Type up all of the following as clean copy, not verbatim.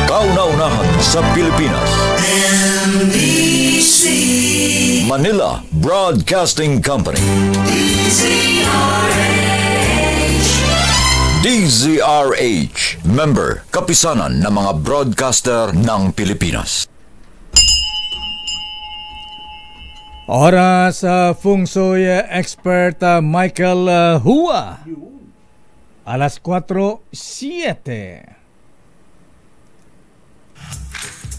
Kauna-unahan sa Pilipinas. NBC Manila Broadcasting Company. DZRH, member, kapisanan ng mga broadcaster ng Pilipinas. Oras sa Feng Shui expert Michael Hua. Alas 4:07.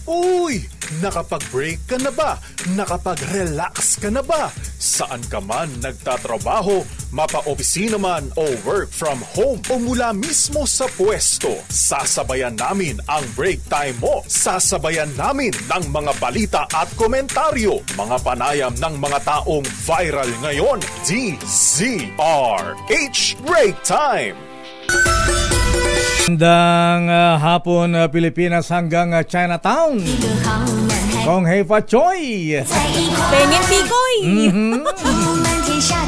Uy! Nakapag-break ka na ba? Nakapag-relax ka na ba? Saan ka man nagtatrabaho, mapa-opisina man o work from home o mula mismo sa pwesto, sasabayan namin ang break time mo. Sasabayan namin ng mga balita at komentaryo, mga panayam ng mga taong viral ngayon. DZRH Break Time! Magandang hapon Pilipinas hanggang Chinatown. Kong Hei Fa Choi. Pengin Tikoy.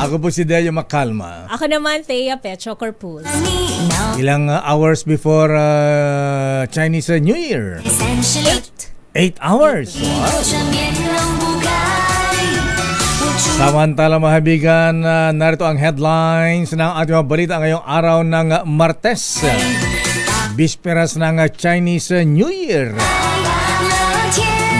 Ako po si Delio Macalma. Ako naman, Thea Pecho Corpus. Ilang hours before Chinese New Year? 8 hours. Wow. Samantala mahabigan, narito ang headlines ng ating mga balita ngayong araw ng Martes. Bisperas ng Chinese New Year.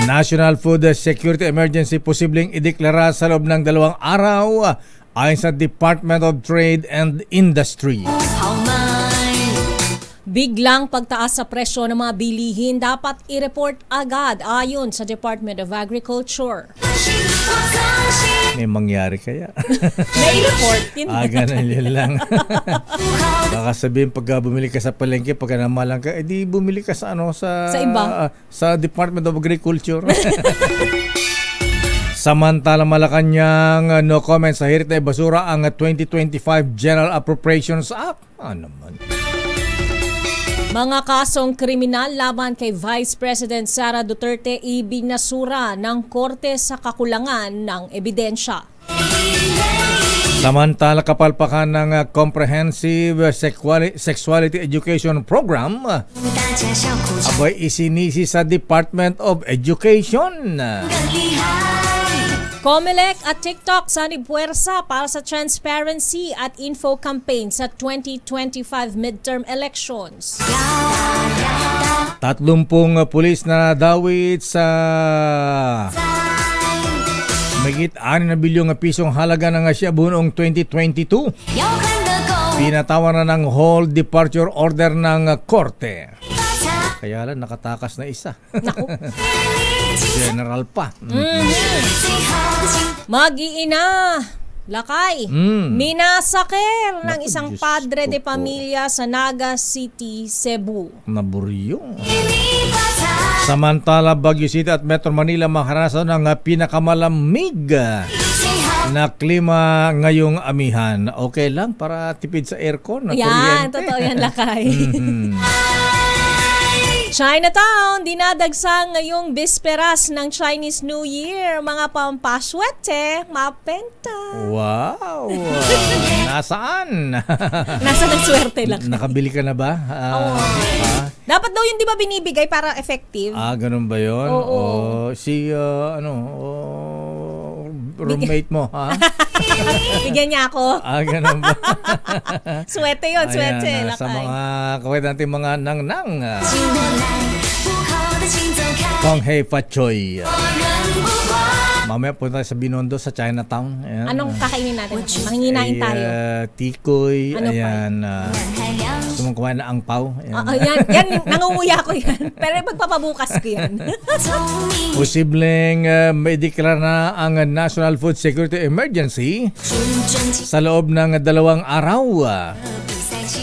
National Food Security Emergency posibleng ideklara sa loob ng 2 araw ayon sa Department of Trade and Industry. Biglang pagtaas sa presyo ng mga bilihin dapat i-report agad ayon sa Department of Agriculture. May mangyari kaya? May report din. Ganun yun lang. Baka sabihin pagka bumili ka sa palengke, pagka namalang ka, di bumili ka sa sa iba? Sa Department of Agriculture. Samantala Malacanang, no comment sa hirit na ibasura ang 2025 General Appropriations Act. Naman. Mga kasong kriminal laban kay Vice President Sara Duterte ibinasura ng korte sa kakulangan ng ebidensya. Samantala kapalpakan ng Comprehensive Sexuality Education Program, abay isinisi sa Department of Education. Comelec at TikTok sanib-puwersa para sa transparency at info campaign sa 2025 midterm elections. 30 pulis na nadawit sa mahigit 6 na bilyong pisong halaga ng Shabu noong 2022. Pinatawan na ng hold departure order ng korte. Kaya lang nakatakas na isa. Naku. General pa. Mag-iina, Lakay, minasakil ng isang padre de pamilya sa Naga City, Cebu. Naburyong. Samantala, Baguio City at Metro Manila makarasan ng pinakamalamig na klima ngayong amihan. Okay lang para tipid sa aircon. Yan, totoo yan, Lakay. Chinatown, dinadagsang ngayong bisperas ng Chinese New Year. Mga pampaswerte, mapenta. Wow! Nasaan? Nasaan ang swerte lang? Nakabili ka na ba? Dapat daw yun di ba binibigay para effective? Ganun ba yun? Oo. Si, roommate mo, ha? Bigyan niya ako. Ganun ba? Swerte yun, swerte. Sa mga kawit natin mga nang-nang. Kong Hei Fa Choi. Mamaya punta sa Binondo sa Chinatown. Ayan. Anong kakainin natin? Manginginain tayo. Tikoy. Ano ayan. Gusto mong kumain na angpaw. Yan, nangunguya ko yan. Pero magpapabukas ko yan. Posibleng may deklara na ang National Food Security Emergency sa loob ng 2 araw.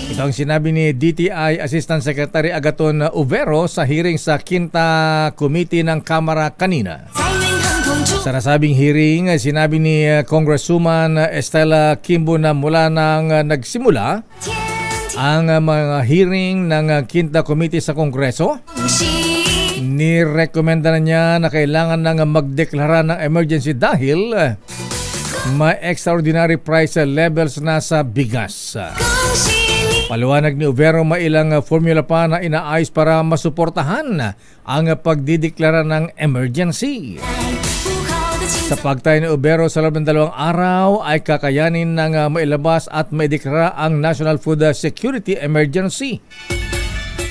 Ito ang sinabi ni DTI Assistant Secretary Agaton Uvero sa hearing sa Quinta Committee ng Kamara kanina. Sa nasabing hearing, sinabi ni Congresswoman Estela Kimbo na mula nang nagsimula ang mga hearing ng Quinta Committee sa Kongreso, nirekomenda na niya na kailangan nang magdeklara ng emergency dahil may extraordinary price levels na sa bigas. Paliwanag ni Overo, mailang formula pa na inaayos para masuportahan ang pagdideklara ng emergency. Sa pagtayo ni Overo sa loob ng 2 araw ay kakayanin ng mailabas at maideklara ang National Food Security Emergency.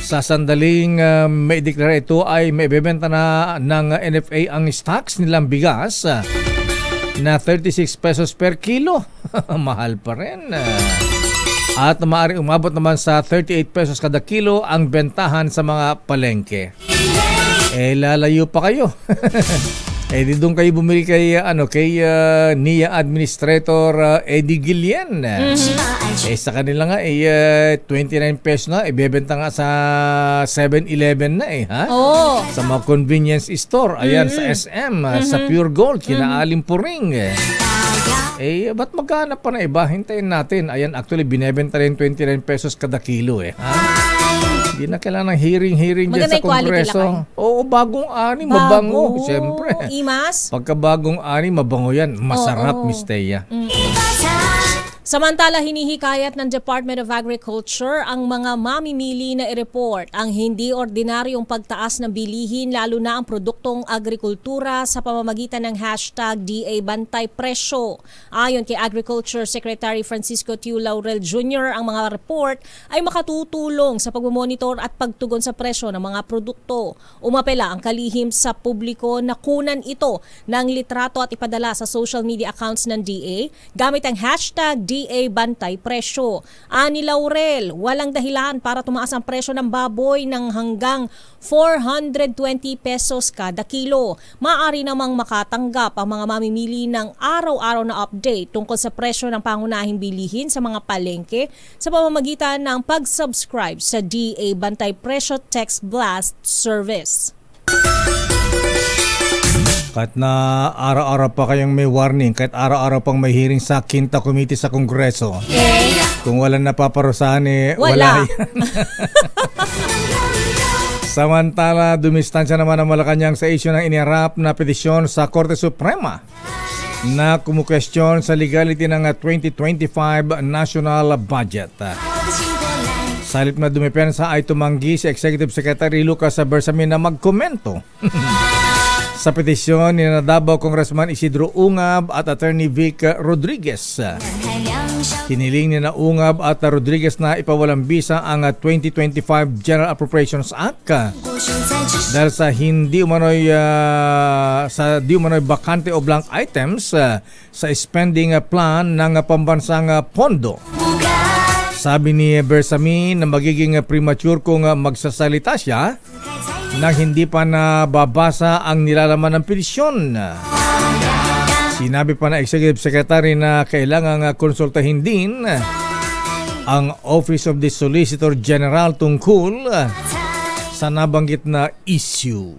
Sa sandaling maideklara ito ay maibebenta na ng NFA ang stocks nilang bigas na 36 pesos per kilo. Mahal pa rin. At maaaring umabot naman sa 38 pesos kada kilo ang bentahan sa mga palengke. Lalayo pa kayo. Di doon kayo bumili kay NIA Administrator Eddie Guillen. Sa kanila nga 29 pesos na, ibebenta nga sa 7-Eleven na ha? Oh. Sa mga convenience store, ayan sa SM, sa Pure Gold, kinaalim po ring. Ba't maghanap pa na iba? Hintayin natin. Ayan, actually binebenta rin 29 pesos kada kilo Hindi na kailangan ng hearing dyan sa Kongreso. Oo, bagong ani, mabango. Siyempre. Imas? Pagka bagong ani, mabango yan. Masarap, Miss Teya. Samantala, hinihikayat ng Department of Agriculture ang mga mamimili na i-report ang hindi ordinaryong pagtaas ng bilihin, lalo na ang produktong agrikultura sa pamamagitan ng #DA Bantay Presyo. Ayon kay Agriculture Secretary Francisco Tiu Laurel Jr., ang mga report ay makatutulong sa pagmamonitor at pagtugon sa presyo ng mga produkto. Umapela ang kalihim sa publiko na kunan ito ng litrato at ipadala sa social media accounts ng DA gamit ang #DA Bantay Presyo. Ani Laurel, walang dahilan para tumaas ang presyo ng baboy ng hanggang 420 pesos kada kilo. Maaari namang makatanggap ang mga mamimili ng araw-araw na update tungkol sa presyo ng pangunahing bilihin sa mga palengke sa pamamagitan ng pag-subscribe sa DA Bantay Presyo Text Blast Service. Kahit na araw-araw pa kayong may warning, kahit araw-araw pang may hearing sa Quinta Committee sa Kongreso, kung walang napaparusahan wala yan. Samantala, dumistansya naman ang Malacanang sa issue ng iniharap na petisyon sa Korte Suprema na kumukwestiyon sa legality ng 2025 national budget. Sa halip na dumipensa ay tumanggi si Executive Secretary Lucas Bersamin na magkomento sa petisyon ni Davao Congressman Isidro Ungab at Attorney Vic Rodriguez. Hiniling ni na Ungab at Rodriguez na ipawalang bisa ang 2025 General Appropriations Act dahil sa di umano'y bakante o blank items sa spending plan ng pambansang pondo. Sabi ni Bersamin na magiging premature kung magsasalita siya na hindi pa nababasa ang nilalaman ng petisyon. Sinabi pa na Executive Secretary na kailangang konsultahin din ang Office of the Solicitor General tungkol sa nabanggit na issue.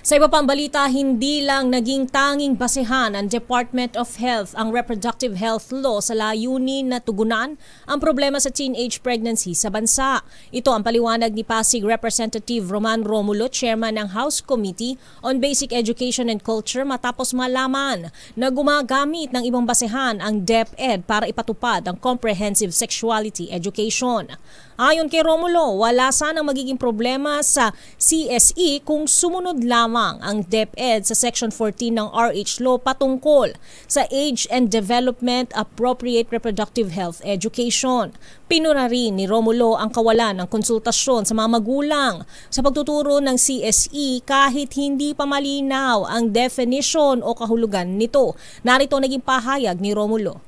Sa iba pang balita, hindi lang naging tanging basehan ng Department of Health ang Reproductive Health Law sa layunin na tugunan ang problema sa teenage pregnancy sa bansa. Ito ang paliwanag ni Pasig Representative Roman Romulo, Chairman ng House Committee on Basic Education and Culture, matapos malaman na gumagamit ng ibang basehan ang DepEd para ipatupad ang comprehensive sexuality education. Ayon kay Romulo, wala sanang magiging problema sa CSE kung sumunod lamang ang DepEd sa Section 14 ng RH Law patungkol sa Age and Development Appropriate Reproductive Health Education. Pinuna rin ni Romulo ang kawalan ng konsultasyon sa mga magulang sa pagtuturo ng CSE kahit hindi pa malinaw ang definition o kahulugan nito. Narito naging pahayag ni Romulo.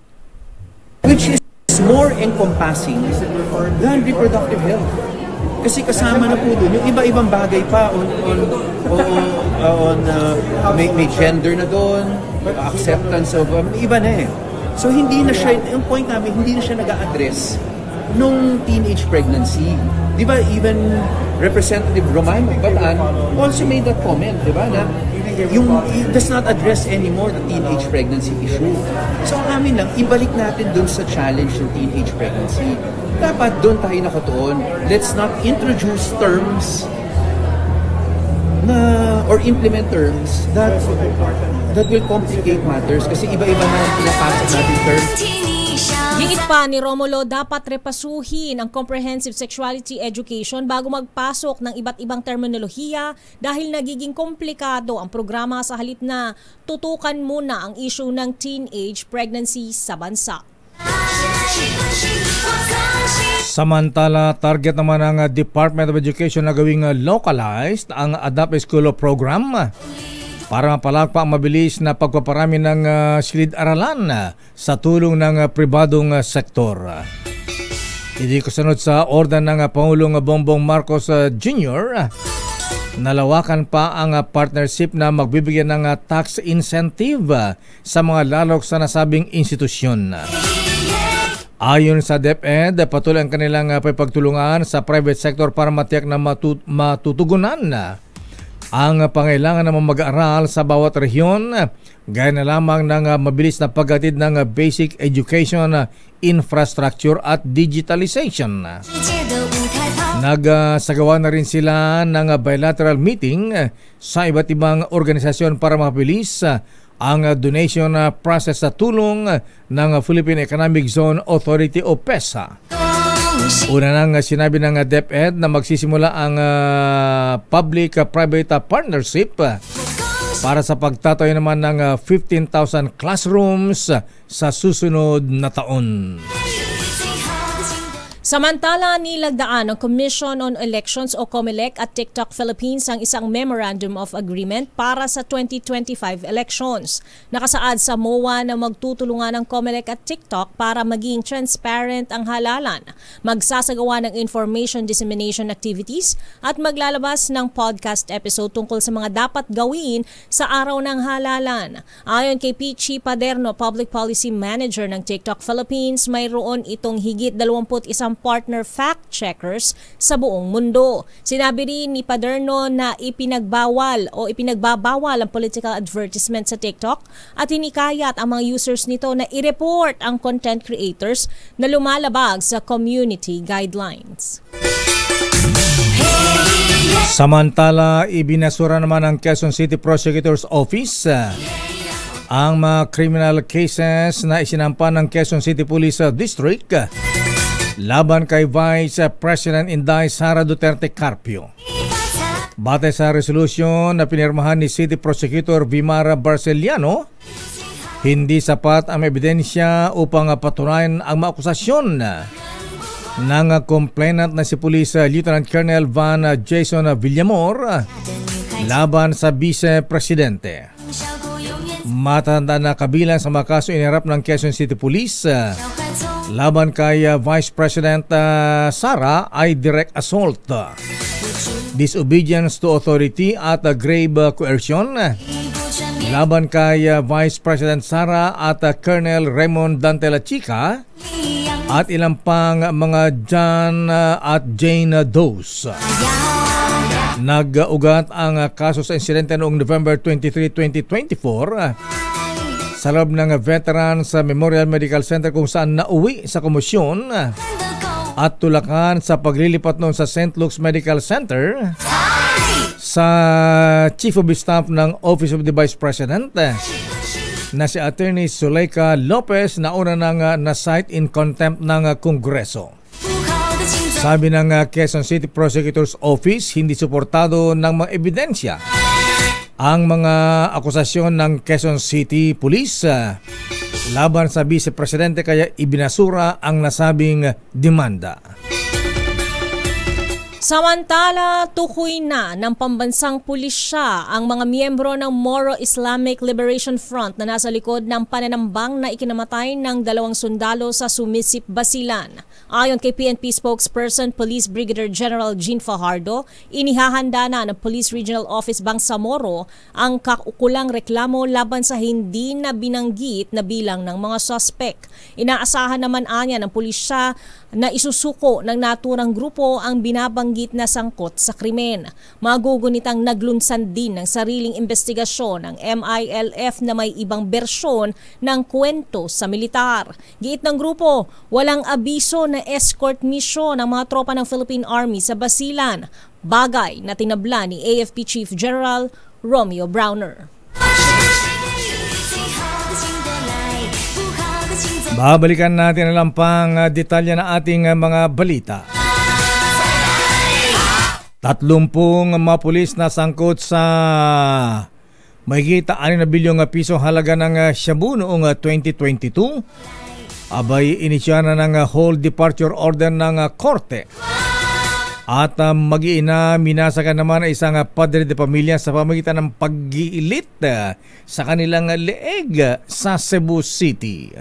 Which is more encompassing than reproductive health. Kasi kasama na po doon yung iba-ibang bagay pa may gender na doon, acceptance of iba na So hindi na siya, yung point namin, hindi na siya nag-a-address nung teenage pregnancy. Di ba even Representative Roman Bataan also made that comment, di ba, na it does not address anymore the teenage pregnancy issue. So ang amin lang, ibalik natin dun sa challenge ng teenage pregnancy. Dapat doon tayo nakatuon. Let's not introduce terms or implement terms that will complicate matters kasi iba-iba na pinapasok natin terms. Higit pa ni Romulo, dapat repasuhin ang comprehensive sexuality education bago magpasok ng iba't ibang terminolohiya dahil nagiging komplikado ang programa sa halip na tutukan muna ang issue ng teenage pregnancy sa bansa. Samantala, target naman ng Department of Education na gawing localized ang Adapt School program para mapalakpa ang mabilis na pagpaparami ng silid-aralan sa tulong ng pribadong sektor. Hindi kasunod sa order ng Pangulong Bongbong Marcos Jr., nalawakan pa ang partnership na magbibigyan ng tax incentive sa mga lalok sa nasabing institusyon. Ayon sa DepEd, patuloy ang kanilang pagtulungan sa private sector para matiyak na matutugunan ang pangailangan ng mga mag-aaral sa bawat rehiyon, gaya na lamang ng mabilis na paghatid ng basic education infrastructure at digitalization. Nagsagawa na rin sila ng bilateral meeting sa iba't ibang organisasyon para mabilis ang donation process sa tulong ng Philippine Economic Zone Authority o PEZA. Una nang sinabi ng DepEd na magsisimula ang public-private partnership para sa pagtatayo naman ng 15,000 classrooms sa susunod na taon. Samantala, nilagdaan ng Commission on Elections o COMELEC at TikTok Philippines ang isang Memorandum of Agreement para sa 2025 elections. Nakasaad sa MOA na magtutulungan ng COMELEC at TikTok para maging transparent ang halalan, magsasagawa ng information dissemination activities at maglalabas ng podcast episode tungkol sa mga dapat gawin sa araw ng halalan. Ayon kay Pichi Paderno, Public Policy Manager ng TikTok Philippines, mayroon itong higit 21 partner fact-checkers sa buong mundo. Sinabi rin ni Paderno na ipinagbabawal ang political advertisement sa TikTok at hinikayat ang mga users nito na i-report ang content creators na lumalabag sa community guidelines. Samantala, ibinasura naman ng Quezon City Prosecutor's Office ang mga criminal cases na isinampa ng Quezon City Police District laban kay Vice President Inday Sara Duterte Carpio. Batay sa resolusyon na pinirmahan ni City Prosecutor Vimara Barceliano, hindi sapat ang ebidensya upang patunayan ang mga akusasyon ng complainant na si Police Lieutenant Colonel Van Jason Villamor laban sa Vice Presidente. Matanda na kabilang sa mga kaso inirap ng Quezon City Police laban kay Vice President Sara ay direct assault, disobedience to authority at grave coercion. Laban kay Vice President Sara at Colonel Raymond Dante La Chica at ilang pang mga John at Jane Does. Nag-ugat ang kaso sa insidente noong November 23, 2024 sa loob ng Veterans Memorial Medical Center kung saan nauwi sa komosyon at tulakan sa paglilipat noon sa St. Luke's Medical Center sa Chief of Staff ng Office of the Vice President na si Attorney Zuleika Lopez na una nang na-cite in contempt ng Kongreso. Sabi ng Quezon City Prosecutor's Office, hindi suportado ng mga ebidensya ang mga akusasyon ng Quezon City Police laban sa Vice Presidente kaya ibinasura ang nasabing demanda. Samantala, tukoy na ng pambansang pulisya ang mga miyembro ng Moro Islamic Liberation Front na nasa likod ng pananambang na ikinamatay ng 2 sundalo sa Sumisip, Basilan. Ayon kay PNP spokesperson Police Brigadier General Jean Fajardo, inihahanda na ng Police Regional Office Bangsamoro ang kakukulang reklamo laban sa hindi na binanggit na bilang ng mga suspek. Inaasahan naman anya ng pulisya na isusuko ng naturang grupo ang binabanggit na sangkot sa krimen. Magugunitang naglunsan din ng sariling investigasyon ang MILF na may ibang bersyon ng kwento sa militar. Giit ng grupo, walang abiso na escort mission ng mga tropa ng Philippine Army sa Basilan, bagay na tinabla ni AFP Chief General Romeo Browner. Babalikan natin ang pang detalye na ating mga balita. 30 mga pulis na sangkot sa mahigit 6 na bilyong piso halaga ng shabu noong 2022. Abay, inisya na ng whole departure order ng korte. At mag-iina, minasakan naman ang isang padre de pamilya sa pamagitan ng pag-iilit sa kanilang leeg sa Cebu City.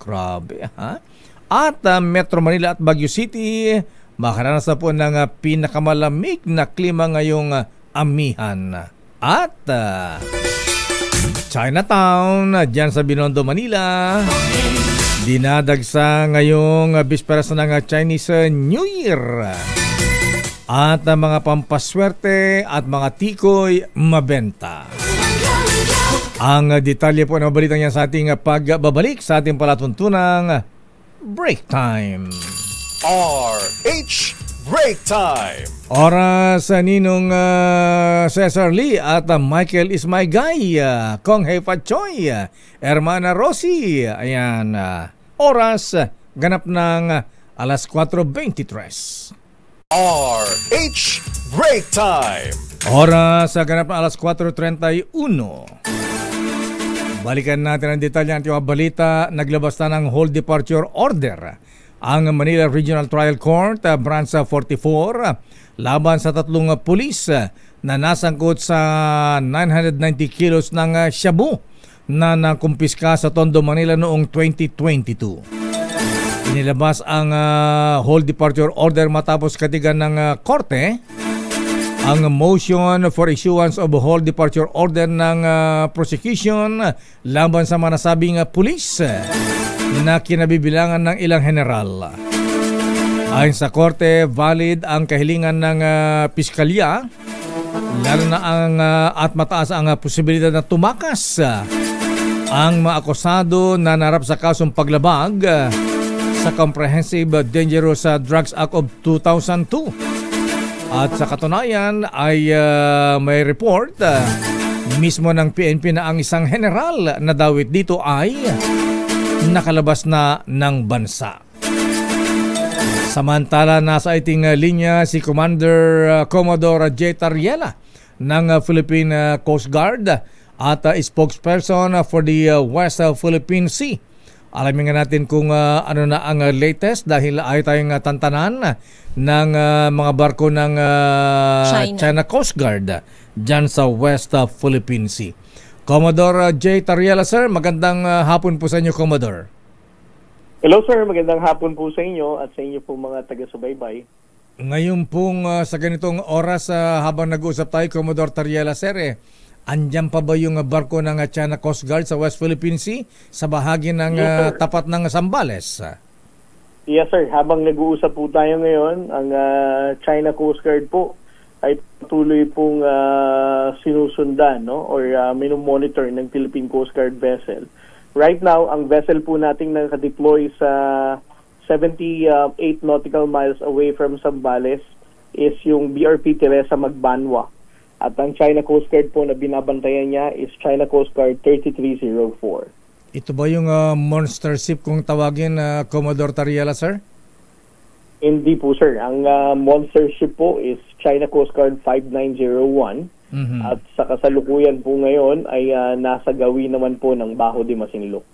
Grabe, ha? At Metro Manila at Baguio City, makaranas na po ng pinakamalamig na klima ngayong amihan. At Chinatown, dyan sa Binondo, Manila, dinadagsa ngayong bisperas ng Chinese New Year. At mga pampaswerte at mga tikoy mabenta. Ang detalye po ng balitang yan sa ating pagbabalik sa ating palatuntunang Break Time. RH Break Time. Oras Ninong Cesar Lee at Michael is my guy. Kong Hei Pachoy, Hermana Rosie. Ayan, oras ganap ng alas 4:23. RH Break Time. Oras ganap ng alas 4:31. Balikan natin ang detalye ng ating mga balita. Naglabas na ng whole departure order ang Manila Regional Trial Court, Branch 44, laban sa 3 pulis na nasangkot sa 990 kilos ng shabu na nakumpiska sa Tondo, Manila noong 2022. Inilabas ang whole departure order matapos katigan ng korte ang motion for issuance of whole departure order ng prosecution laban sa mga nasabing pulis na kinabibilangan ng ilang general. Ayon sa korte, valid ang kahilingan ng piskalya, lalo na at mataas ang posibilidad na tumakas ang mga akusado na narap sa kasong paglabag sa Comprehensive Dangerous Drugs Act of 2002. At sa katunayan ay may report mismo ng PNP na ang isang general na dawit dito ay nakalabas na ng bansa. Samantala, nasa ating linya si Commander Commodore J. Tariela ng Philippine Coast Guard at spokesperson for the West Philippine Sea. Alamin nga natin kung ano na ang latest dahil ay tayong tantanan ng mga barko ng China Coast Guard dyan sa West Philippine Sea. Commodore J. Tariela, sir, magandang hapon po sa inyo, Commodore. Hello sir, magandang hapon po sa inyo at sa inyo po mga taga-subaybay. Ngayon pong sa ganitong oras habang nag-uusap tayo, Commodore Tariela, sir, andyan pa ba yung barko ng China Coast Guard sa West Philippine Sea sa bahagi ng tapat ng Zambales? Yes sir, habang nag-uusap po tayo ngayon, ang China Coast Guard po ay patuloy pong sinusundan or minomonitor ng Philippine Coast Guard vessel. Right now, ang vessel po nating nakadeploy sa 78 nautical miles away from Zambales is yung BRP Teresa Magbanwa. At ang China Coast Guard po na binabantayan niya is China Coast Guard 3304. Ito ba yung monster ship kung tawagin, Commodore Tariela, sir? Hindi po, sir. Ang monster ship po is China Coast Guard 5901. Mm-hmm. At sa kasalukuyan po ngayon ay nasa gawin naman po ng Bajo de Masinloc.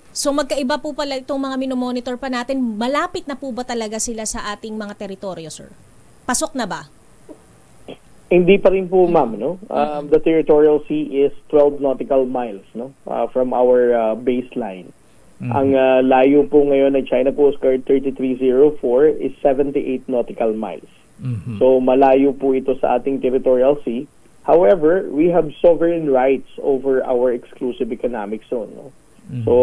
So magkaiba po pala itong mga minomonitor pa natin. Malapit na po ba talaga sila sa ating mga teritoryo, sir? Pasok na ba? Hindi pa rin po, ma'am, no? The territorial sea is 12 nautical miles, no? From our baseline. Mm-hmm. Ang layo po ngayon ng China Coast Guard 3304 is 78 nautical miles. Mm-hmm. So malayo po ito sa ating territorial sea. However, we have sovereign rights over our exclusive economic zone, no? Mm-hmm. So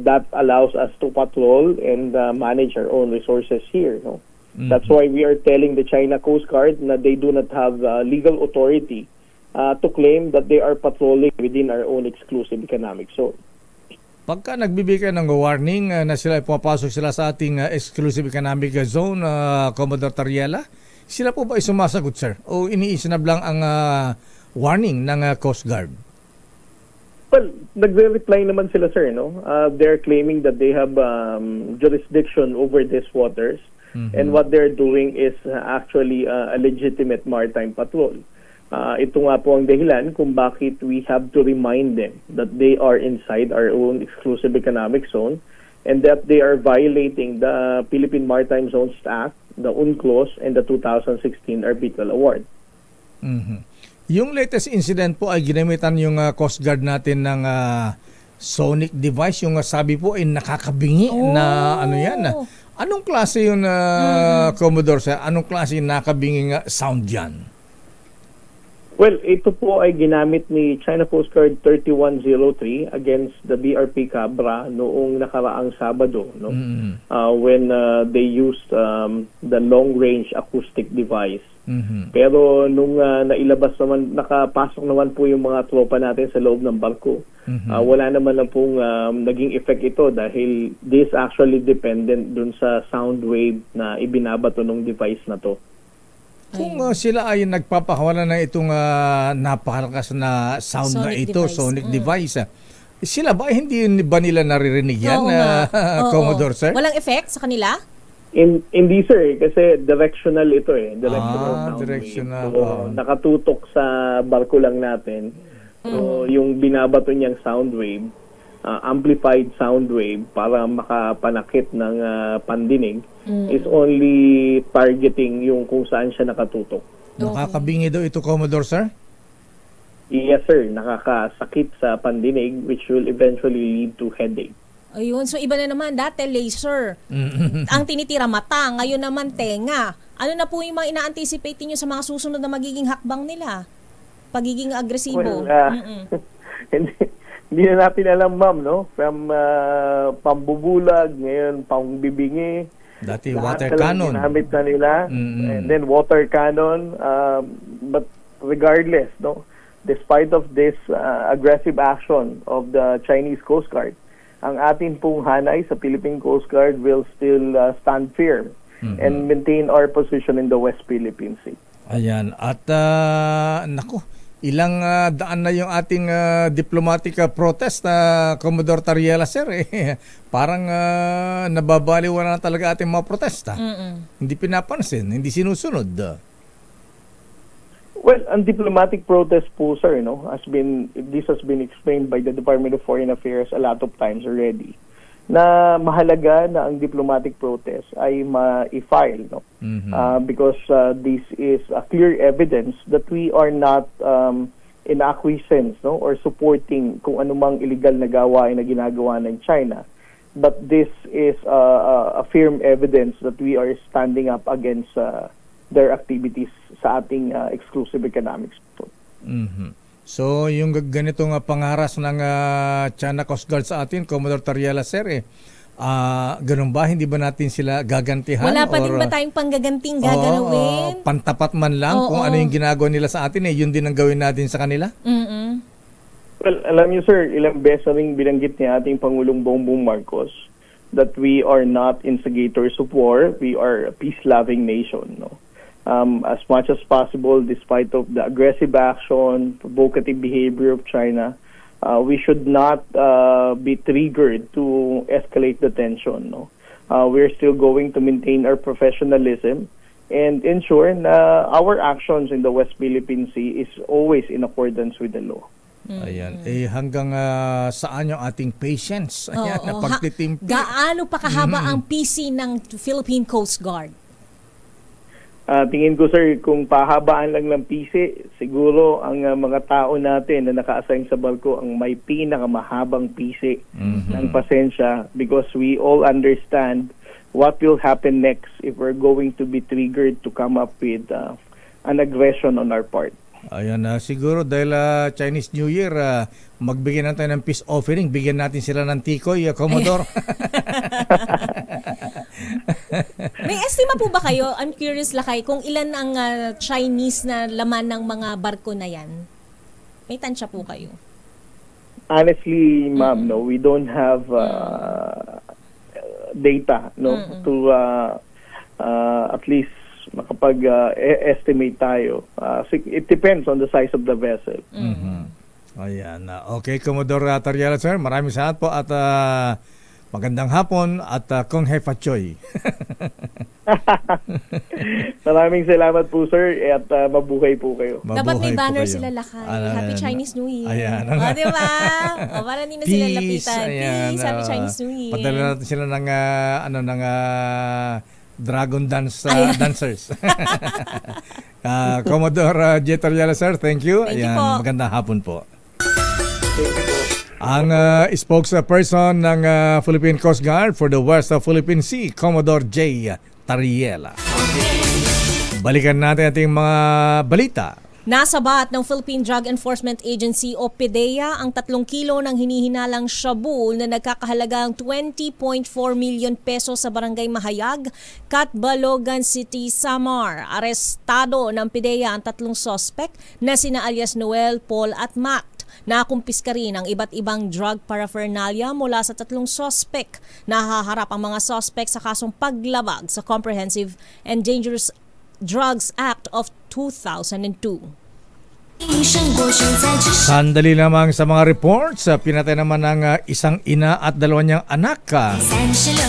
that allows us to patrol and manage our own resources here, no? Mm-hmm. That's why we are telling the China Coast Guard na they do not have legal authority to claim that they are patrolling within our own exclusive economic zone. Pagka nagbibigay ng warning na sila pumapasok sila sa ating exclusive economic zone, Commodore Tariela, sila po ba ay sumasagot, sir? O iniisinab lang ang warning ng Coast Guard? Well, nagre-reply naman sila, sir, no? They're claiming that they have jurisdiction over these waters, and what they're doing is actually a legitimate maritime patrol. Ito nga po ang dahilan kung bakit we have to remind them that they are inside our own exclusive economic zone and that they are violating the Philippine Maritime Zones Act, the UNCLOS, and the 2016 Arbitral Award. Yung latest incident po ay ginamitan yung Coast Guard natin ng sonic device. Yung sabi po ay nakakabingi na ano yan. Anong klase yung Commodore sir? Anong klase yung nakabinging sound yan? Well, ito po ay ginamit ni China Coast Guard 3103 against the BRP Cabra noong nakaraang Sabado, no? When they used the long-range acoustic device. Pero nung nailabas naman, nakapasok naman po yung mga tropa natin sa loob ng barko. Wala naman lang pong naging effect ito dahil this actually dependent dun sa sound wave na ibinabato ng device na to. Kung sila ay nagpapakawala na itong napakalakas na sound na ito, sonic device, sila ba hindi ba nila naririnig yan, Commodore sir? Walang effect sa kanila? Hindi sir, kasi directional ito directional sound directional. wave. So, nakatutok sa barko lang natin. So yung binabato niyang sound wave, amplified sound wave para makapanakit ng pandinig is only targeting yung kung saan siya nakatutok. Nakakabingi daw ito, Commodore sir? Yes sir, nakakasakit sa pandinig which will eventually lead to headache. Ayun, so iba na naman, dati laser. Ang tinitira mata, ngayon naman tenga. Ano na po yung mga ina-anticipate niyo sa mga susunod na magiging hakbang nila? Pagiging agresibo? Hindi na natin alam, ma'am, no? From pambubulag, ngayon pambibingi. Dati water cannon. Ginamit na nila. And then water cannon. But regardless, no? Despite of this aggressive action of the Chinese Coast Guard, ang ating pong hanay sa Philippine Coast Guard will still stand firm and maintain our position in the West Philippine Sea. Ayan. At naku, ilang daan na yung ating diplomatic protest na Commodore Tariela sir parang nababaliwan na talaga ating mga protesta. Hindi pinapansin, hindi sinusunod. Well, ang diplomatic protest po sir, no, this has been explained by the Department of Foreign Affairs a lot of times already, na mahalaga na ang diplomatic protest ay ma-file, no? Because this is a clear evidence that we are not in acquiescence, no, or supporting kung anumang illegal na gawain na ginagawa ng China, but this is a firm evidence that we are standing up against their activities sa ating exclusive economic zone. So, yung ganitong pangaras ng China Coast Guard sa atin, Commodore Tariela sir, ganun ba? Hindi ba natin sila gagantihan? Wala pa din ba tayong panggaganting gaganawin? Pantapat man lang kung ano yung ginagawa nila sa atin, yun din ang gawin natin sa kanila? Well, alam niyo sir, ilang beses ring binanggit ni ating Pangulong Bongbong Marcos that we are not instigators of war, we are a peace-loving nation, no? As much as possible, despite of the aggressive action, provocative behavior of China, we should not be triggered to escalate the tension. No, we're still going to maintain our professionalism and ensure na our actions in the West Philippine Sea is always in accordance with the law. Ayan. Hanggang saan yung ating patience? Ayan, na pagtitimpi. Gaano pa kahaba ang PC ng Philippine Coast Guard? Tingin ko sir, kung pahabaan lang ng PC, siguro ang mga tao natin na naka-assign sa barko ang may pinakamahabang PC ng pasensya, because we all understand what will happen next if we're going to be triggered to come up with an aggression on our part. Ayan, siguro dahil Chinese New Year, magbigyan natin ng peace offering, bigyan natin sila ng tikoy, Commodore. May estima po ba kayo, I'm curious lakay, kung ilan ang Chinese na laman ng mga barko na yan? May tansya po kayo? Honestly, ma'am, no, we don't have data, no, to at least makapag-estimate tayo. It depends on the size of the vessel. Ayan. Okay, Commodore Tariela, sir. Maraming salamat po at magandang hapon at Kong Hei Fat Choi. Maraming salamat po, sir, at mabuhay po kayo. Dapat may Mabuhay po banner kayo. sila lakay. Ayan. Happy Chinese New Year. Ayan. Diba? Para hindi na sila lapitan. Ayan. Peace. Happy Chinese New Year. Padala natin sila ng, dragon dancers. Commodore J. Tariela, sir, thank you. Thank you Ayan, po. magandang hapon po. Thank you po. Ang spokesperson ng Philippine Coast Guard for the West of Philippine Sea, Commodore J. Tariela. Balikan natin ating mga balita. Nasabat ng Philippine Drug Enforcement Agency o PDEA ang 3 kilo ng hinihinalang shabu na nagkakahalagang 20.4 million pesos sa Barangay Mahayag, Catbalogan City, Samar. Arestado ng PDEA ang 3 sospek na sina alias Noel, Paul at Mac. Nakumpiska rin ang iba't ibang drug paraphernalia mula sa 3 sospek. Nahaharap ang mga sospek sa kasong paglabag sa Comprehensive and Dangerous Drugs Act of 2002. Sandali lamang sa mga reports, pinatay naman ng isang ina at 2 niyang anak.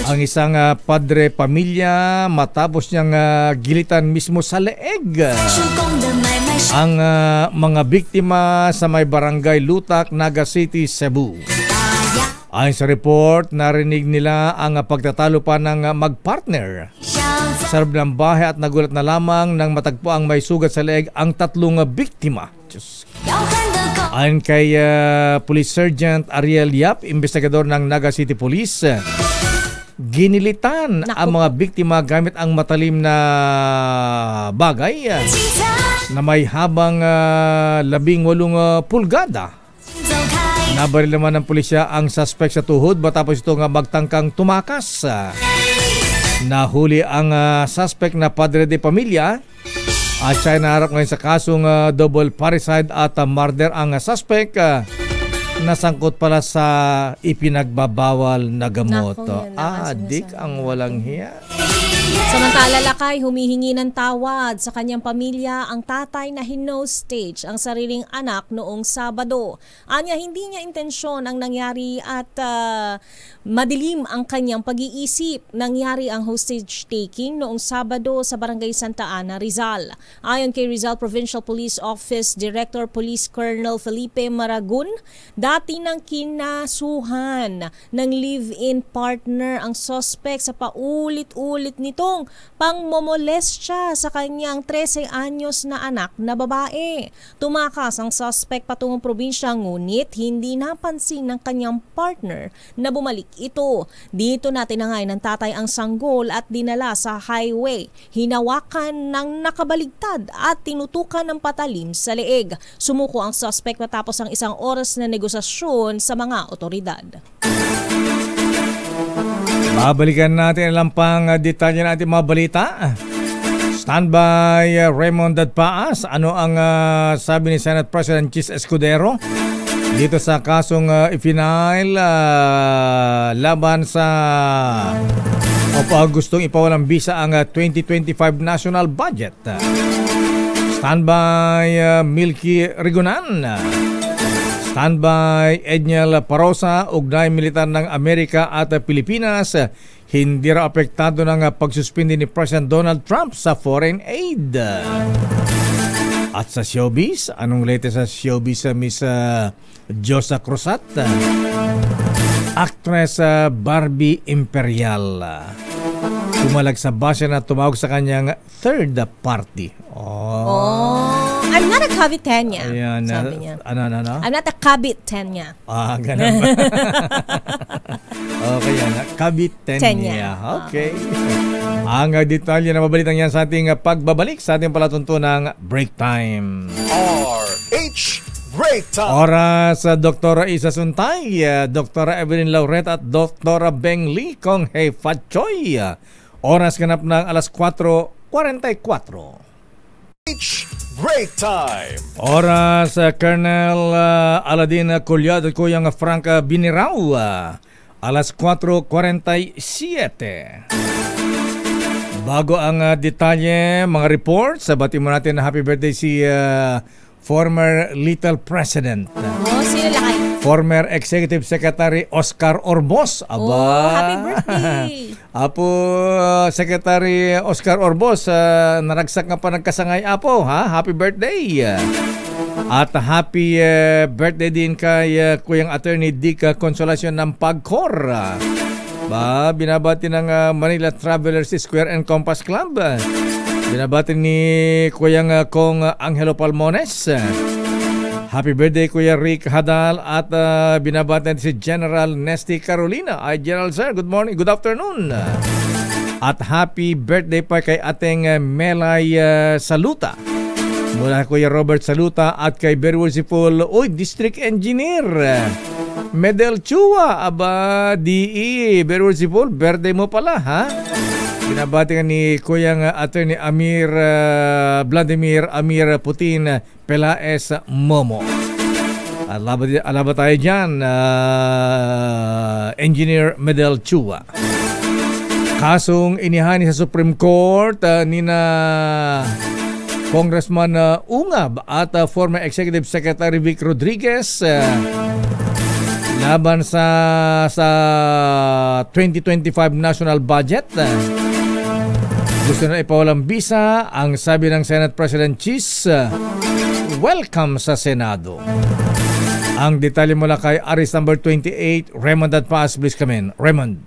Ang isang padre pamilya matapos niyang gilitan mismo sa leeg. Ang mga biktima sa may barangay Lutak, Naga City, Cebu. Ayon sa report, narinig nila ang pagtatalo pa ng magpartner sa loob ng bahay at nagulat na lamang nang matagpo ang may sugat sa leeg ang 3 biktima. Ayon kay Police Sergeant Ariel Yap, investigador ng Naga City Police, ginilitan ang mga biktima gamit ang matalim na bagay na may habang 18 pulgada. Nabaril naman ng pulisya ang suspect sa tuhod matapos ito magtangkang tumakas. Nahuli ang suspect na padre de pamilya at siya naharap ngayon sa kasong double parricide at murder. Ang suspect nasangkot pala sa ipinagbabawal na gamot. Adik ang walang hiya. Samantala, lakay, humihingi ng tawad sa kanyang pamilya ang tatay na hinostage ang sariling anak noong Sabado. Anya, hindi niya intensyon ang nangyari at madilim ang kanyang pag-iisip. Nangyari ang hostage taking noong Sabado sa Barangay Santa Ana, Rizal. Ayon kay Rizal Provincial Police Office Director Police Colonel Felipe Maragun, dati nang kinasuhan ng live-in partner ang suspect sa paulit-ulit nitong pangmomolestya sa kanyang 13 anyos na anak na babae. Tumakas ang suspect patungong probinsya ngunit hindi napansin ng kanyang partner na bumalik ito. Dito natin nangay ng tatay ang sanggol at dinala sa highway. Hinawakan ng nakabaligtad at tinutukan ng patalim sa leeg. Sumuko ang suspect matapos ang 1 oras na negosasyon sa mga otoridad. Babalikan natin ang pang detalye ng ating mga balita. Standby Raymond Dadpaas. Ano ang sabi ni Senate President Chis Escudero dito sa kasong ipinail laban sa gustong ipawalang bisa ang 2025 national budget? Standby Milky Rigunan. Standby Edniel Parosa, ugnay militar ng Amerika at Pilipinas. Hindi raw apektado ng pagsuspindi ni President Donald Trump sa foreign aid. At sa showbiz, anong latest sa showbiz Miss Josa Cruzat? Actress Barbie Imperial. Tumalag sa base na tumawag sa kanyang third party. I'm not a kabitenya. Ayan, sabi niya. Ano? I'm not a kabitenya. Ganun ba? Okay, yan. Kabitenya. Okay. Ang detalye na mabalitang yan sa ating pagbabalik sa ating palatuntunang break time. RH Break Time. Oras sa Dr. Isa Suntay, Dr. Evelyn Lauret at Dr. Beng Lee Kong Hei Fat Choi. Oras ganap ng alas 4:44. Break Time. Oras Colonel Aladin Culyad at Kuyang Frank Biniraw. Alas 4:47. Bago ang detalye, mga reports, sabatin mo natin na happy birthday si former Little President. Sino lakay? Former Executive Secretary Oscar Orbos. Aba. Happy birthday! Apo, Secretary Oscar Orbos, naragsak nga pa nagkasangay apo, ha? Happy birthday! At happy birthday din kay Kuyang Attorney Dick Consolacion ng Pagcor. Binabati ng Manila Travelers Square and Compass Club. Binabati ni Kuyang Kong Angelo Palmones. Happy birthday Kuya Rick Hadal at binabati si General Nesty Carolina. Ay General Sir, good morning, good afternoon. At happy birthday pa kay ating Melay Saluta. Mula Kuya Robert Saluta at kay very worshipful District Engineer Medel Chua. Aba, DE, very worshipful, birthday mo pala, ha? Binabati ka ni Kuyang Attorney Vladimir Amir Putin Pelaes Momo. Alaba tayo dyan, Engineer Medel Chua. Kasong inihani sa Supreme Court nina Congressman Ungab at former Executive Secretary Vic Rodriguez laban sa 2025 national budget. Gusto na ipawalang bisa ang sabi ng Senate President Cheese. Welcome sa Senado. Ang detalye mula kay Aris number 28, Raymond Adpas. Please come in. Raymond.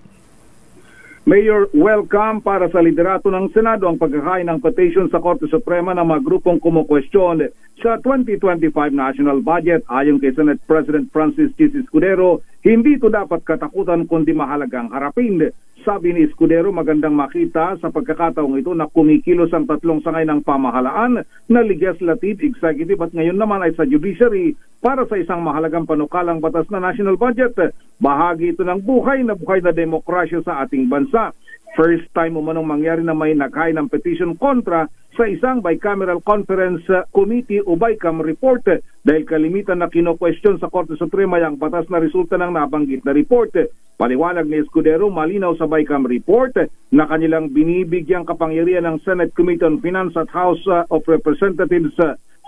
Mayor, welcome para sa liderato ng Senado ang pagkakain ng petition sa Korte Suprema ng mga grupong kumukwestiyon sa 2025 national budget. Ayon kay Senate President Francis Chis Escudero, hindi ito dapat katakutan kundi mahalagang harapin. Sabi ni Escudero, magandang makita sa pagkakataong ito na kumikilos ang tatlong sangay ng pamahalaan na legislative, executive at ngayon naman ay sa judiciary para sa isang mahalagang panukalang batas na national budget. Bahagi ito ng buhay na demokrasya sa ating bansa. First time umanong mangyari na may naghain ng petition kontra sa isang bicameral conference committee o BICAM report dahil kalimitan na kino-question sa Korte Suprema ang batas na resulta ng nabanggit na report. Paliwanag ni Escudero, malinaw sa BICAM report na kanilang binibigyang kapangyarihan ng Senate Committee on Finance at House of Representatives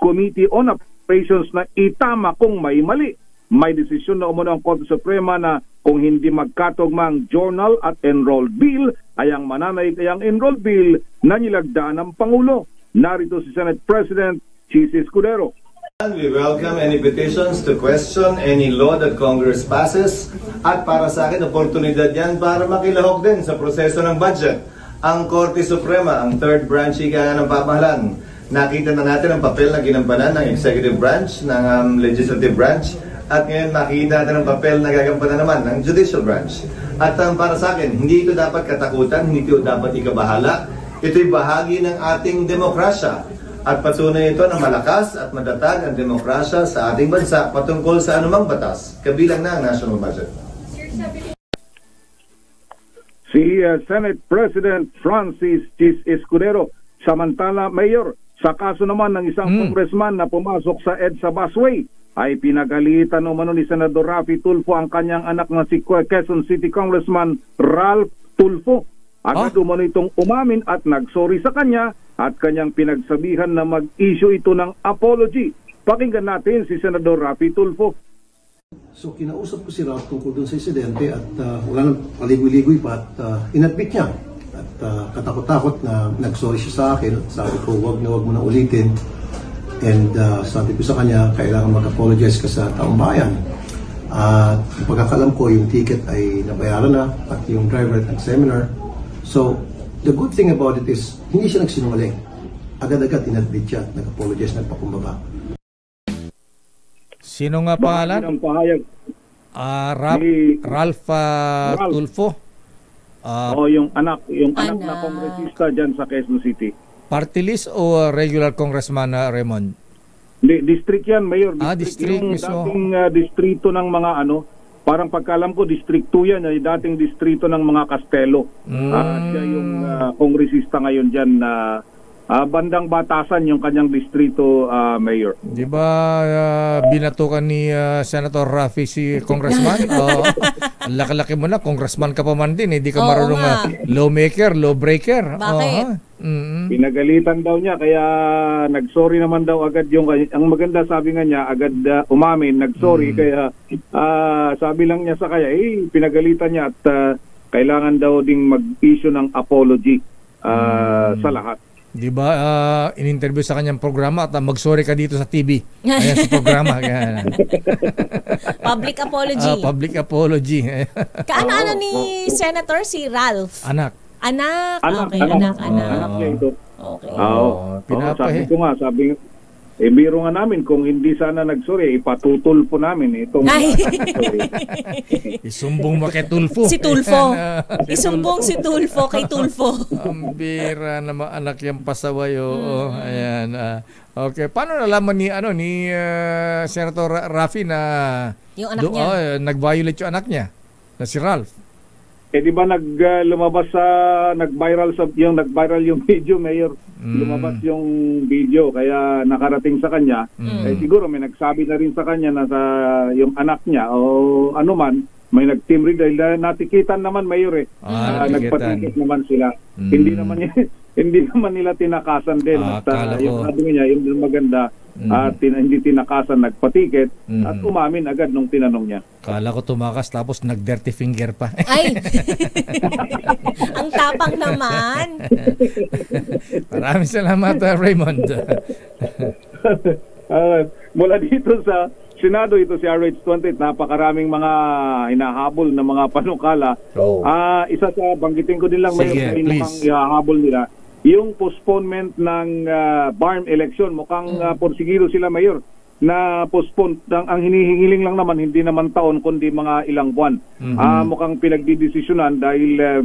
Committee on Appropriations na itama kung may mali. May desisyon na umano ang Korte Suprema na kung hindi magkatugma ang journal at enrolled bill ay ang mananay kayang enrolled bill na nilagdaan ng Pangulo. Narito si Senate President Chis Escudero. We welcome any petitions to question any law that Congress passes at para sa akin, oportunidad yan para makilahok din sa proseso ng budget. Ang Korte Suprema, ang third branch ika ng pamahalaan, nakita na natin ang papel na ginampanan ng executive branch, ng legislative branch, at ngayon makikita natin ang papel na gagampanan naman ng judicial branch. At para sa akin, hindi ito dapat katakutan, hindi ito dapat ikabahala. Ito'y bahagi ng ating demokrasya. At patunay ito na malakas at matatag ang demokrasya sa ating bansa patungkol sa anumang batas, kabilang na ang national budget. Si Senate President Francis Chis Escudero. Samantala, Mayor, sa kaso naman ng isang congressman na pumasok sa EDSA busway, ay pinagalitan umano ni Senador Raffy Tulfo ang kanyang anak na si Quezon City Congressman Ralph Tulfo. Agad umano itong umamin at nagsorry sa kanya at kanyang pinagsabihan na mag-issue ito ng apology. Pakinggan natin si Senador Raffy Tulfo. So kinausap ko si Ralph tungkol dun sa insidente at wala nang paligoy-ligoy pa at inadmit niya. At katakot-takot na nagsorry siya sa akin. Sabi ko, wag mo na ulitin. And sabi ko sa kanya, kailangan mag-apologize ka sa taong bayan. At pagkakalam ko, yung ticket ay nabayaran na at yung driver at nag-seminar. So, the good thing about it is, hindi siya nagsinungaling. Agad-agad inadmit siya at nag-apologize, nagpakumbaba. Sino nga pangalan? Ang pahayag. Ralph Tulfo. Yung anak na kongresista dyan sa Quezon City. Party list o regular congressman Raymond? District yan, Mayor. District yung mismo. dating distrito ng mga parang pagkalam ko, District 2 yan, ay dating distrito ng mga Castelo. Siya yung kongresista ngayon dyan na bandang Batasan yung kanyang distrito, Mayor. Di ba binatukan ni Senator Raffy si congressman? Ang laki-laki mo na, congressman ka pa man din, hindi ka marunong lawmaker, lawbreaker. Bakit? Pinagalitan daw niya, kaya nag-sorry naman daw agad yung, ang maganda sabi nga niya, agad umamin, nag-sorry, kaya sabi lang niya sa kaya, pinagalitan niya at kailangan daw ding mag-issue ng apology sa lahat. Di ba, in-interview sa kanyang programa at mag-sorry ka dito sa TV. Ayan sa programa. Public apology. Public apology. Kaano-ano ni Senator si Ralph? Anak. Okay, anak. Anak niya ito. Okay. Sabi ko nga, biro nga namin, kung hindi sana nag-sorry, ipatutol po namin itong isumbong mo kay Tulfo. Si Tulfo. Isumbong si Tulfo kay Tulfo. Ang bira na anak yung pasaway. Ayan. Okay, paano nalaman ni Senator Raffy na yung anak niya nag-violate yung anak niya na si Ralph? Di ba nag-viral yung video, Mayor? Lumabas yung video, kaya nakarating sa kanya. Siguro may nagsabi na rin sa kanya na sa yung anak niya o ano man, may nag-team read dahil natikitan naman, Mayor nagpatikit naman sila. Hindi naman nila tinakasan din. At yung sabi niya, yung maganda, hindi tinakasan, nagpatikit at umamin agad nung tinanong niya. Kala ko tumakas tapos nag-dirty finger pa. Ay! Ang tapang naman. Maraming salamat, Raymond. Mula dito sa Senado, ito si RH28, napakaraming mga hinahabol na mga panukala. Isa sa banggitin ko din lang, may hinahabol nila. Yung postponement ng BARM election, mukhang porsigido sila, Mayor, na postpone. Ang hinihingiling lang naman, hindi naman taon, kundi mga ilang buwan. Mukhang pinagdidesisyonan dahil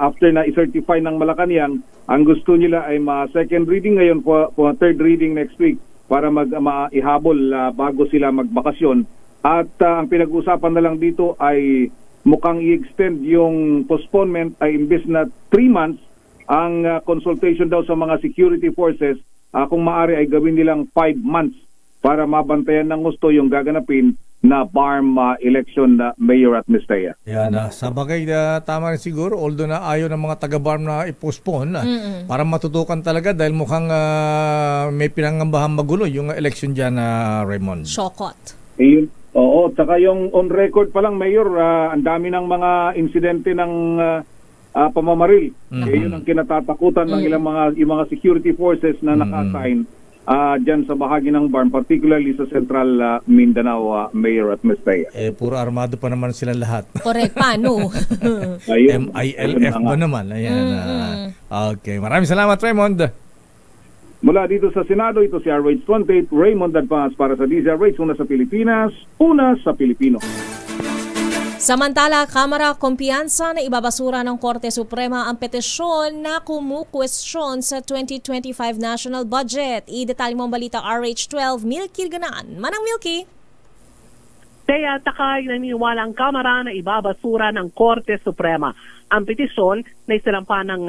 after na i-certify ng Malacanang, ang gusto nila ay second reading ngayon po third reading next week para ihabol bago sila magbakasyon. At ang pinag-uusapan na lang dito ay mukhang i-extend yung postponement ay imbes na 3 months, ang consultation daw sa mga security forces, kung maaari ay gawin nilang 5 months para mabantayan ng gusto yung gaganapin na BARM election na Mayor at Mistea. Yan, sa bagay tama rin siguro, although na ayaw ng mga taga-BARM na i-postpone para matutukan talaga dahil mukhang may pinangambahan magulo yung election dyan, Raymond. Shokot. Oo, tsaka yung on record pa lang, Mayor, ang dami ng mga insidente ng pamamaril. Yun ang kinatatakutan ng yung mga security forces na naka-assign dyan sa bahagi ng BARM, particularly sa Central Mindanao, Mayor at Mistea. Puro armado pa naman sila lahat. Correct, paano? MILF ba naman? Ayan. Okay, maraming salamat, Raymond. Mula dito sa Senado, ito si RH28, Raymond Advance para sa DZRH, una sa Pilipinas, una sa Pilipino. Samantala, Kamara kumpiyansa na ibabasura ng Korte Suprema ang petisyon na kumukwestiyon sa 2025 national budget. I-detalye mo ang balita RH12, Milky Ganan. Manang Milky. Kaya takay naniniwala ang Kamara na ibabasura ng Korte Suprema ang petisyon na isinampa ng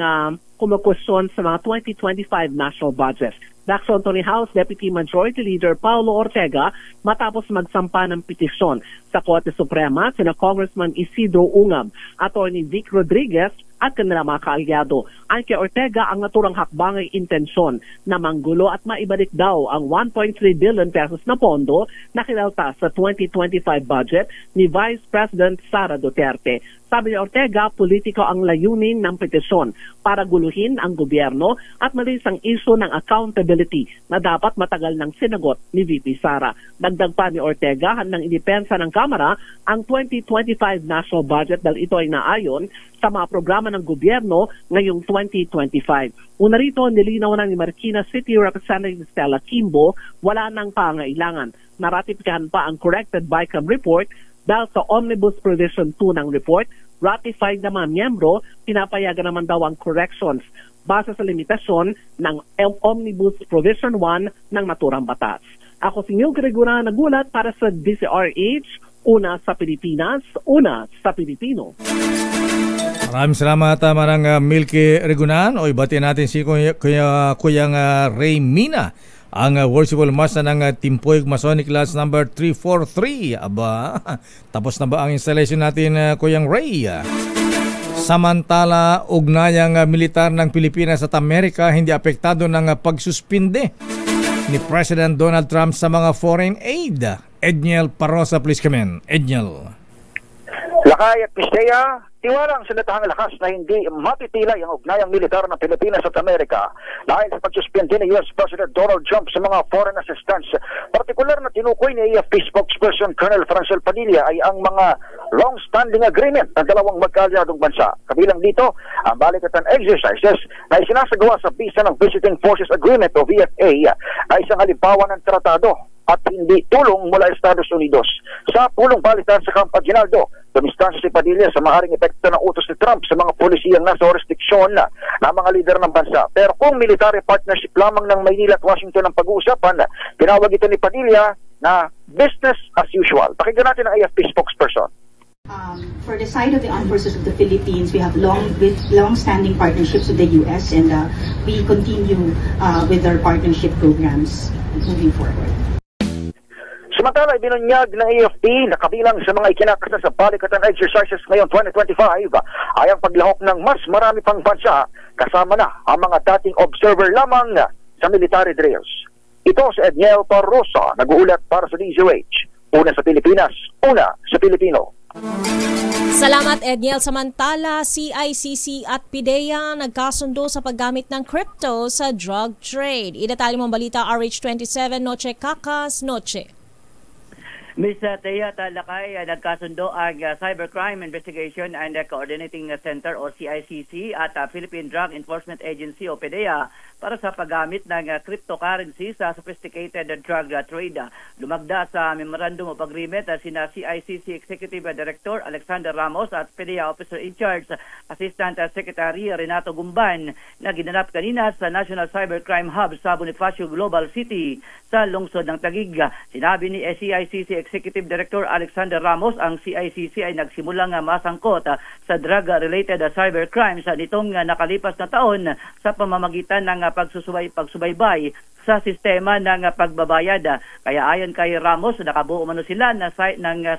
kumukwestiyon sa mga 2025 national budget. Daxon Tony House Deputy Majority Leader Paulo Ortega matapos magsampa ng petisyon sa Korte Suprema sina Congressman Isidro Ungab, Attorney Vic Rodriguez at kanilang mga kaalyado. Ang kay Ortega ang naturang hakbang ay intensyon na manggulo at maibalik daw ang 1.3 billion pesos na pondo na kinalta sa 2025 budget ni Vice President Sara Duterte. Sabi ni Ortega, politiko ang layunin ng petisyon para guluhin ang gobyerno at malis ang isyu ng accountability na dapat matagal ng sinagot ni VP Sara. Dagdag pa ni Ortega, handang idipensa ng Kamara ang 2025 national budget dahil ito ay naayon sa mga programa ng gobyerno ngayong 2025. Una rito, nilinaw na ni Marikina City Representative Stella Kimbo, wala nang pangailangan. Naratipikahan pa ang corrected BICAM report dahil sa Omnibus Provision 2 ng report, ratified na mga miyembro, pinapayagan naman daw ang corrections base sa limitasyon ng Omnibus Provision 1 ng naturang batas. Ako si Neil Gregora, nagulat para sa DZRH, una sa Pilipinas, una sa Pilipino. Maraming salamat, Manang Milky Regunan. O ibati natin si Kuyang Ray Mina, ang worshipful master ng Timpoig Masonic Class number 343. Aba, tapos na ba ang installation natin, Kuyang Ray? Samantala, ugnayang militar ng Pilipinas at Amerika hindi apektado ng pagsuspinde ni President Donald Trump sa mga foreign aid. Edniel Parosa, please come in. Edniel. Lakay at Pistea, tiwala ang sinatahang lakas na hindi matitilay ang ugnayang militar ng Pilipinas at Amerika dahil sa pagsuspende ni US President Donald Trump sa mga foreign assistance. Partikular na tinukoy ni AFP spokesperson Colonel Francel Padilla ay ang mga long-standing agreement ng dalawang magkaalyadong bansa. Kabilang dito, ang balikatan exercises na isinasagawa sa bisa ng Visiting Forces Agreement o VFA ay isang halimbawa ng tratado at hindi tulong mula Estados Unidos. Sa pulong balitan sa Camp Aguinaldo, dumistansya si Padilla sa maaaring epekto ng utos ni Trump sa mga polisiyang nasa jurisdiksyon ng mga lider ng bansa. Pero kung military partnership lamang ng Maynila at Washington ang pag-uusapan, tinawag ito ni Padilla na business as usual. Pakinggan natin ang AFP spokesperson. For the side of the armed forces of the Philippines, we have long-standing partnerships with the U.S. and we continue with our partnership programs moving forward. Samantala, ibinunyag ng AFP na kabilang sa mga ikinakasa sa balikatan exercises ngayong 2025 ay ang paglahok ng mas marami pang bansa kasama na ang mga dating observer lamang sa military drills. Ito si Edniel Parosa, nag-uulat para sa DZRH. Una sa Pilipinas, una sa Pilipino. Salamat, Edniel. Samantala, CICC at PIDEA nagkasundo sa paggamit ng crypto sa drug trade. Idatali mong balita, RH27, Noche Kakas, Noche. Ms. Thea Talakay, nagkasundo ang Cybercrime Investigation and Coordinating Center o CICC at Philippine Drug Enforcement Agency o PDEA para sa paggamit ng cryptocurrency sa sophisticated drug trade. Lumagda sa Memorandum of Agreement sina CICC Executive Director Alexander Ramos at PDEA Officer in Charge Assistant Secretary Renato Gumban na ginanap kanina sa National Cybercrime Hub sa Bonifacio Global City sa lungsod ng Taguig. Sinabi ni CICC Executive Director Alexander Ramos, ang CICC ay nagsimulang masangkot sa drug-related cybercrimes nitong nakalipas na taon sa pamamagitan ng pagsubaybay sa sistema ng pagbabayad. Kaya ayon kay Ramos, nakabuo umano sila ng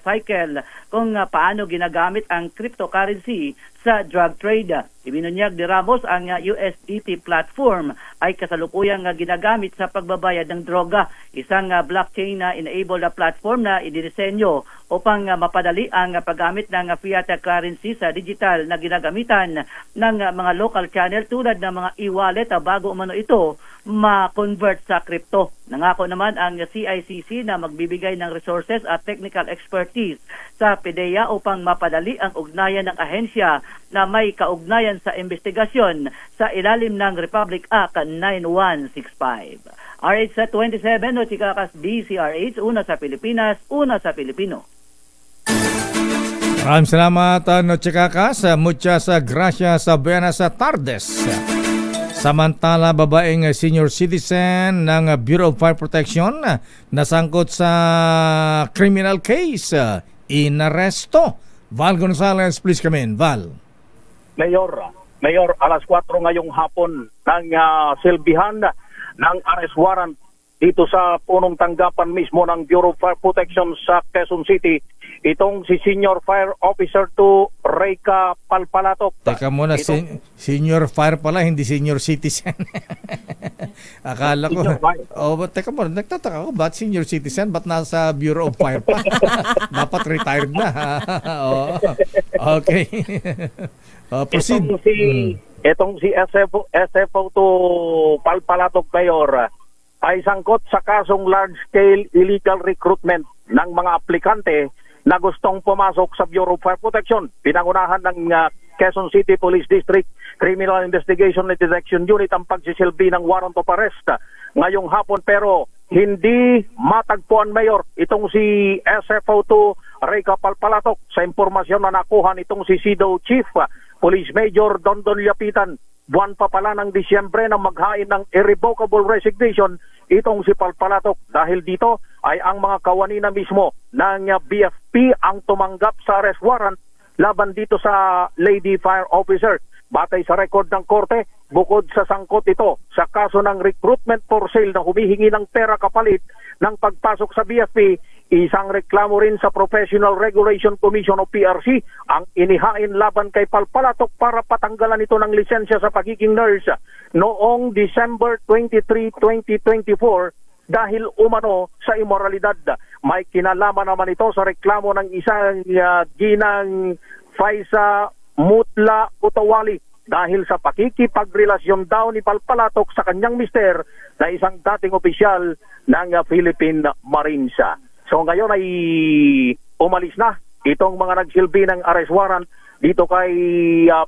cycle kung paano ginagamit ang cryptocurrency sa drug trade. Ibinunyag ni Ramos ang USDT platform ay kasalukuyang ginagamit sa pagbabayad ng droga, isang blockchain na enabled platform na idinisenyo upang mapadali ang paggamit ng fiat currency sa digital na ginagamitan ng mga local channel tulad ng mga e-wallet bago umano ito ma-convert sa crypto. Nangako naman ang CICC na magbibigay ng resources at technical expertise sa PDEA upang mapadali ang ugnayan ng ahensya na may kaugnayan sa investigasyon sa ilalim ng Republic Act 9165. RH27 o Chikakas DCRH, una sa Pilipinas, una sa Pilipino. Maraming salamat, Noche Kakas. Muchas gracias, buenas tardes. Samantala, babaeng senior citizen ng Bureau of Fire Protection nasangkot sa criminal case. Inaresto. Val Gonzalez, please come in. Val. Mayor, alas 4 ngayong hapon ng silbihan ng arrest warrant dito sa punong tanggapan mismo ng Bureau of Fire Protection sa Quezon City. Itong si Senior Fire Officer 2 Reyka Palpalatok. Teka muna, Senior Fire pala, hindi Senior Citizen. Akala ko. Teka muna, nagtataka ko, ba't Senior Citizen? Ba't nasa Bureau of Fire pa? Dapat retired na. Okay. Proceed. Itong si SFO2 Palpalatok Mayor ay sangkot sa kasong large-scale illegal recruitment ng mga aplikante na gustong pumasok sa Bureau of Fire Protection. Pinangunahan ng Quezon City Police District Criminal Investigation and Detection Unit ang pagsisilbi ng warrant of arrest ngayong hapon, pero hindi matagpuan, Mayor, itong si SFO2 Reyka Palpalatok sa impormasyon na nakuha nitong si CIDO Chief Police Major Dondon Yapitan. Buwan pa pala ng Disyembre nang maghain ng irrevocable resignation itong si Palpalatok. Dahil dito ay ang mga kawani na mismo ng BFP ang tumanggap sa arrest warrant laban dito sa Lady Fire Officer. Batay sa record ng korte, bukod sa sangkot ito sa kaso ng recruitment for sale na humihingi ng pera kapalit ng pagpasok sa BFP, Isang reklamo rin sa Professional Regulation Commission o PRC ang inihain laban kay Palpalatok para patanggalan ito ng lisensya sa pagiging nurse noong December 23, 2024 dahil umano sa immoralidad. May kinalaman naman ito sa reklamo ng isang ginang Faisa Mutla Utawali dahil sa pakikipagrelasyon daw ni Palpalatok sa kanyang mister na isang dating opisyal ng Philippine Marines. So ngayon ay umalis na itong mga nagsilbi ng arrest warrant dito kay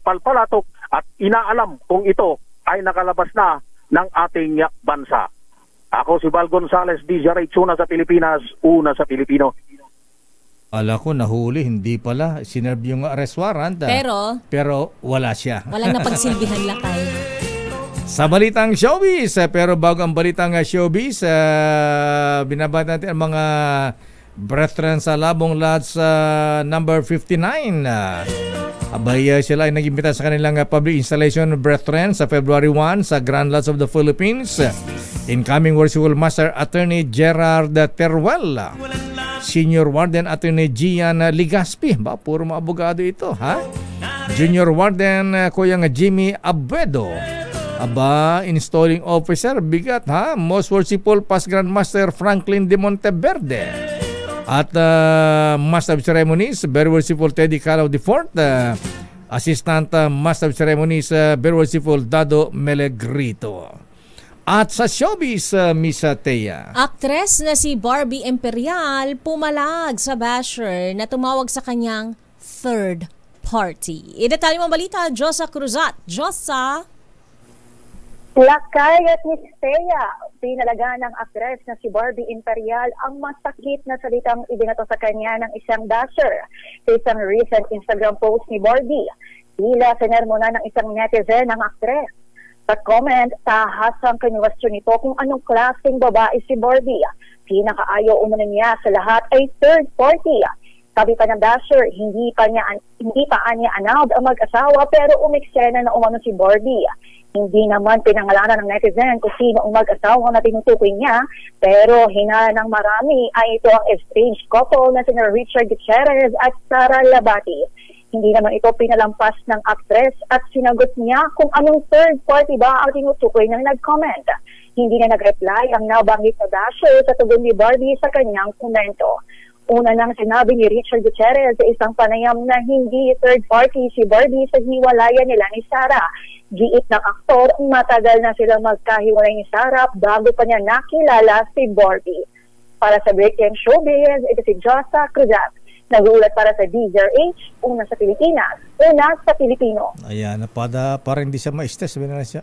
Palpalatok at inaalam kung ito ay nakalabas na ng ating bansa. Ako si Val Gonzales, DZRH, una sa Pilipinas, una sa Pilipino. Ala ko nahuli, hindi pala sinerve yung arrest warrant. Pero wala siya. Walang napagsilbihan lakay. Sa balitang showbiz, pero bago ang balitang showbiz, binabati natin ang mga brethren sa Labong Lots number 59. Abay sila ay nag-imbita sa kanilang public installation brethren sa February 1 sa Grand Lots of the Philippines. Incoming Worshipful Master Attorney Gerard Teruel, Senior Warden Attorney Gian Ligaspi, ba puro mga abogado ito, ha? Junior Warden Kuyang Jimmy Abuedo. Aba, installing officer, bigat ha, Most Worshipful Past Grandmaster Franklin de Monteverde. At Master of Ceremonies, Very Worshipful Teddy Calao IV. Assistant Master of Ceremonies, Very Worshipful Dado Melegrito. At sa showbiz, Miss Thea. Aktres na si Barbie Imperial pumalag sa basher na tumawag sa kanyang third party. Idetalye mo balita, Josa Cruzat. Josa! Lakay at Miss Thea, pinalagaan ng aktres na si Barbie Imperial ang masakit na salitang ibinato sa kanya ng isang basher sa isang recent Instagram post ni Barbie. Tila sinermona ng isang netizen ng aktres. Sa comment, tahasang kaniwestiyon nito kung anong klaseng babae si Barbie. Pinakaayaw umano niya sa lahat ay third party. Sabi pa ng basher, hindi pa niya announce ang mag-asawa pero umeksena na umano si Barbie. Hindi naman pinangalanan ng netizen kung sino ang mag-asawa na tinutukoy niya, pero hinala ng marami ay ito ang estranged couple na sina Richard Gutierrez at Sara Labati. Hindi naman ito pinalampas ng aktres at sinagot niya kung anong third party ba ang tinutukoy ng nag-comment. Hindi na nag-reply ang nabanggit na basher sa tugon ni Barbie sa kanyang komento. Una nang sinabi ni Richard Gutierrez sa isang panayam na hindi third party si Barbie sa hiwalayan nila ni Sara. Giit ng aktor, matagal na sila magkahiwalay ni Sara bago pa niya nakilala si Barbie. Para sa Breaking Showbiz, ito si Josa Cruzat. Nag-uulat para sa DZRH, una sa Pilipinas, una sa Pilipino. Ayan, para hindi siya ma-stress, sabi na siya,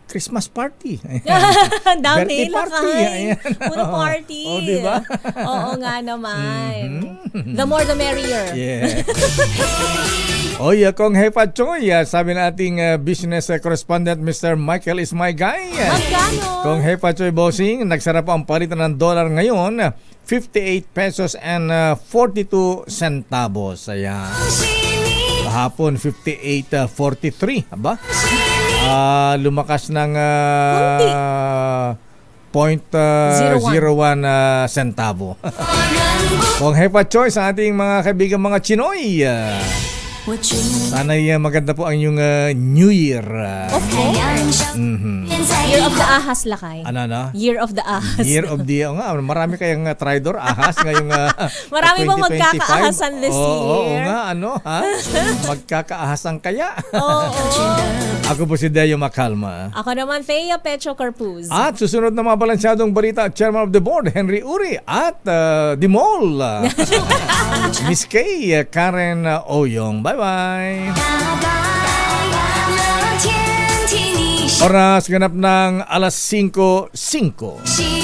Christmas party. Dami party. Puro party. Diba? Oo nga naman. The more the merrier. Yeah. Kong Hepa Choy, sabi nating business correspondent Mr. Michael is my guy. Magkano? Kong Hepa Choy Bossing, nagsara po ang palitan ng dollar ngayon, 58 pesos and 42 centavos. Ayan. Kahapon 58.43, aba? Lumakas ng 0.01 centavo. Kung Hepa Choy sa ating mga kaibigan mga Chinoy, sana'y maganda po ang inyong New Year. Of course. Year of the Ahas, Lakay. Ano? Year of the Ahas. Year of the... marami kayong tridor, ahas ngayong marami bang magkakaahasan this year? Oo nga, magkakaahasan kaya? Ako po si Deo Macalma. Ako naman, Thea Pecho Carpuz. At susunod na mga balansyadong balita, Chairman of the Board, Henry Uri. At Dimol, Miss Kay, Karen Oyong. Bye-bye! Oras ganap ng 5:05.